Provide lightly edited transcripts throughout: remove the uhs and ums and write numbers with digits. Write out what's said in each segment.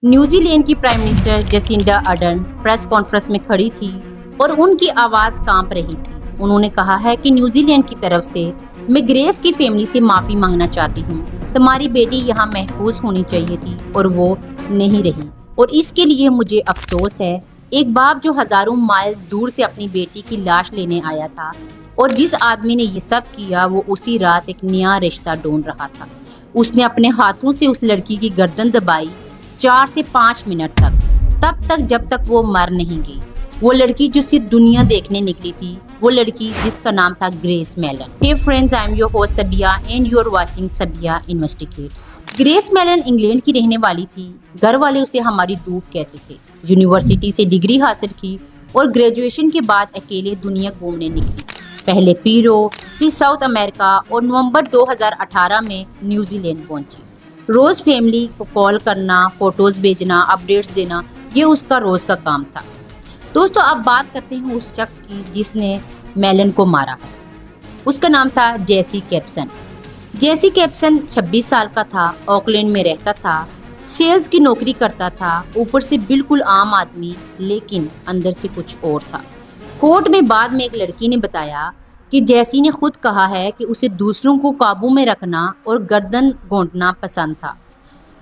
New Zealand کی prime minister Jacinda Ardern press conference میں کھڑی تھی اور ان کی آواز کانپ رہی تھی۔ انہوں نے کہا ہے کہ نیوزی لینڈ کی طرف سے میں گریس کی فیملی سے معافی مانگنا چاہتی ہوں۔ تمہاری بیٹی یہاں محفوظ ہونی چاہیے تھی اور وہ نہیں رہی، اور اس کے لیے مجھے افسوس ہے۔ ایک باپ جو ہزاروں مائلز دور سے اپنی بیٹی کی لاش لینے آیا تھا، اور جس آدمی نے یہ سب کیا وہ اسی رات ایک نیا رشتہ ڈھونڈ رہا تھا۔ اس نے اپنے ہاتھوں سے اس لڑکی کی گردن دبائی 4 سے 5 منٹ تک، تب تک جب تک وہ مر نہیں گئی۔ وہ لڑکی جو صرف دنیا دیکھنے نکلی تھی، وہ لڑکی جس کا نام تھا Grace Mellon. Hey friends, I am your host Sabia and you are watching Sabia Investigates۔ Grace Mellon England کی رہنے والی تھی۔ گھر والے اسے ہماری دودھ کہتے تھے۔ یونیورسٹی سے ڈگری حاصل کی اور گریجویشن کے بعد اکیلے دنیا گھومنے نکلی۔ پہلے پیرو، پھر ساؤتھ امریکہ اور نومبر 2018 میں نیوزی لینڈ پہنچی۔ روز فیملی کو کال کرنا، فوٹوز بھیجنا، اپڈیٹس دینا، یہ اس کا روز کا کام تھا۔ دوستو، اب بات کرتے ہیں اس شخص کی جس نے میلن کو مارا ہے۔ اس کا نام تھا جیسی کیپسن۔ جیسی کیپسن 26 سال کا تھا، آکلینڈ میں رہتا تھا، سیلز کی نوکری کرتا تھا، اوپر سے بالکل عام آدمی، لیکن اندر سے کچھ اور تھا۔ کورٹ میں بعد میں ایک لڑکی نے بتایا کہ جیسی نے خود کہا ہے کہ اسے دوسروں کو قابو میں رکھنا اور گردن گونٹنا پسند تھا،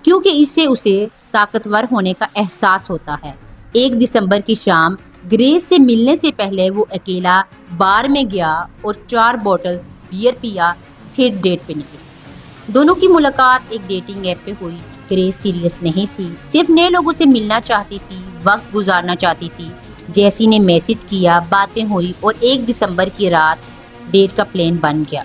کیونکہ اس سے اسے طاقتور ہونے کا احساس ہوتا ہے۔ 1 دسمبر کی شام گریس سے ملنے سے پہلے وہ اکیلا بار میں گیا اور 4 بوٹلز بیئر پیا، پھر ڈیٹ پہ نکلی۔ دونوں کی ملاقات ایک ڈیٹنگ ایپ پہ ہوئی۔ گریس سیریس نہیں تھی، صرف نئے لوگوں سے ملنا چاہتی تھی، وقت گزارنا چاہتی تھی۔ جیسی نے میسج کیا، باتیں ہوئی اور 1 دسمبر کی رات ڈیٹ کا پلان بن گیا۔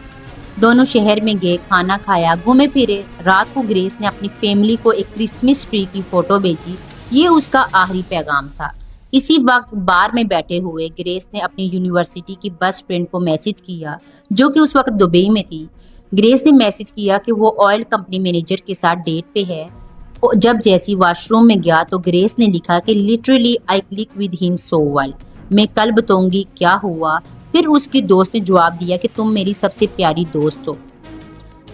دونوں شہر میں گئے، کھانا کھایا، گھومے پھرے۔ رات کو گریس نے اپنی فیملی کو ایک کرسمس ٹری کی فوٹو بھیجی، یہ اس کا آخری پیغام تھا۔ اسی وقت بار میں بیٹھے ہوئے گریس نے اپنی یونیورسٹی کی بیسٹ فرینڈ کو میسج کیا، جو کہ اس وقت دبئی میں تھی۔ گریس نے میسج کیا کہ وہ آئل کمپنی مینیجر کے ساتھ ڈیٹ پہ ہے۔ جب جیسی واش روم میں گیا تو گریس نے لکھا کہ literally I click with him so well، میں کل بتاؤں گی کیا ہوا۔ پھر اس کی دوست نے جواب دیا کہ تم میری سب سے پیاری دوست ہو،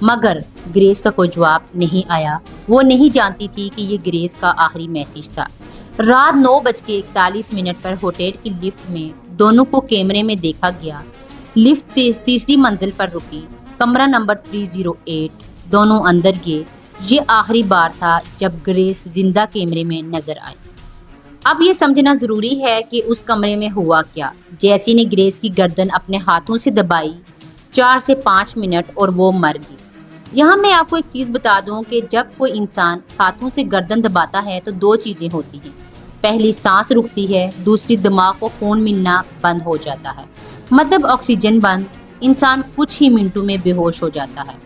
مگر گریس کا کوئی جواب نہیں آیا۔ وہ نہیں جانتی تھی کہ یہ گریس کا آخری میسج تھا۔ رات 9:41 پر ہوٹل کی لفٹ میں دونوں کو کیمرے میں دیکھا گیا۔ لفٹ تیسری منزل پر رکی، کمرہ نمبر 308۔ دونوں اندر گئے۔ یہ آخری بار تھا جب گریس زندہ کیمرے میں نظر آئی۔ اب یہ سمجھنا ضروری ہے کہ اس کمرے میں ہوا کیا۔ جیسی نے گریس کی گردن اپنے ہاتھوں سے دبائی 4 سے 5 منٹ اور وہ مر گئی۔ یہاں میں آپ کو ایک چیز بتا دوں کہ جب کوئی انسان ہاتھوں سے گردن دباتا ہے تو 2 چیزیں ہوتی ہیں۔ پہلی، سانس رکتی ہے، دوسری، دماغ کو خون ملنا بند ہو جاتا ہے، مطلب آکسیجن بند۔ انسان کچھ ہی منٹوں میں بے ہوش ہو جاتا ہے،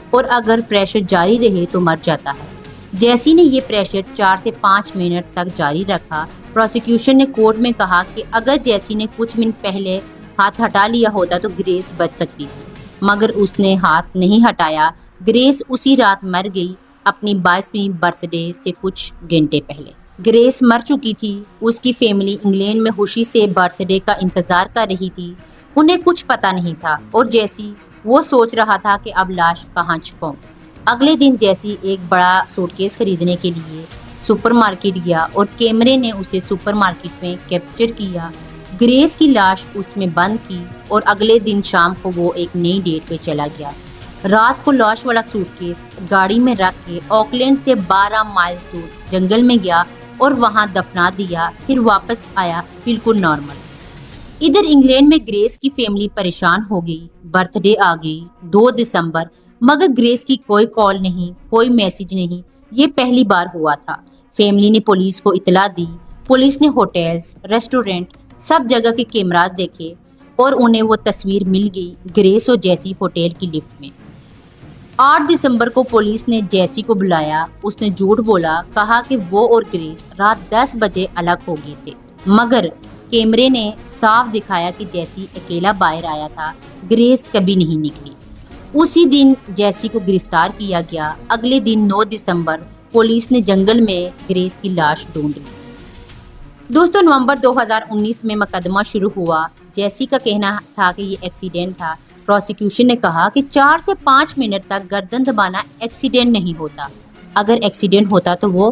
اور اگر پریشر جاری رہے تو مر جاتا ہے۔ جیسی نے یہ پریشر 4 سے 5 منٹ تک جاری رکھا۔ پروسیکیوشن نے کورٹ میں کہا کہ اگر جیسی نے کچھ منٹ پہلے ہاتھ ہٹا لیا ہوتا تو گریس بچ سکتی تھی، مگر اس نے ہاتھ نہیں ہٹایا۔ گریس اسی رات مر گئی، اپنی 22ویں برتھ ڈے سے کچھ گھنٹے پہلے۔ گریس مر چکی تھی۔ اس کی فیملی انگلینڈ میں خوشی سے برتھ ڈے کا انتظار کر رہی تھی۔ انہیں کچھ پتہ نہیں تھا، اور جیسی وہ سوچ رہا تھا کہ اب لاش کہاں چھپاؤں۔ اگلے دن جیسی ایک بڑا سوٹ کیس خریدنے کے لیے سپر مارکیٹ گیا، اور کیمرے نے اسے سپر مارکیٹ میں کیپچر کیا۔ گریس کی لاش اس میں بند کی، اور اگلے دن شام کو وہ ایک نئی ڈیٹ پہ چلا گیا۔ رات کو لاش والا سوٹ کیس گاڑی میں رکھ کے آکلینڈ سے 12 مائلز دور جنگل میں گیا اور وہاں دفنا دیا، پھر واپس آیا بالکل نارمل۔ ادھر انگلینڈ میں گریس کی فیملی پریشان ہو گئی۔ برتھ ڈے آ گئی، 2 دسمبر، مگر گریس کی کوئی کال نہیں، کوئی میسج نہیں۔ یہ پہلی بار ہوا تھا۔ فیملی نے پولیس کو اطلاع دی۔ پولیس نے ہوٹلز، ریسٹورنٹ، سب جگہ کے کیمراز دیکھے، اور انہیں وہ تصویر مل گئی، گریس اور جیسی ہوٹل کی لفٹ میں۔ 8 دسمبر کو پولیس نے جیسی کو بلایا۔ اس نے جھوٹ بولا، کہا کہ وہ اور گریس رات 10 بجے الگ ہو گئے تھے، مگر کیمرے نے صاف دکھایا کہ جیسی اکیلا باہر آیا تھا، گریس کبھی نہیں نکلی۔ اسی دن جیسی کو گرفتار کیا گیا۔ اگلے دن 9 دسمبر پولیس نے جنگل میں گریس کی لاش ڈھونڈ لی۔ دوستو، نومبر 2019 میں مقدمہ شروع ہوا۔ جیسی کا کہنا تھا کہ یہ ایکسیڈنٹ تھا۔ پروسیکیوشن نے کہا کہ 4 سے 5 منٹ تک گردن دبانا ایکسیڈنٹ نہیں ہوتا۔ اگر ایکسیڈنٹ ہوتا تو وہ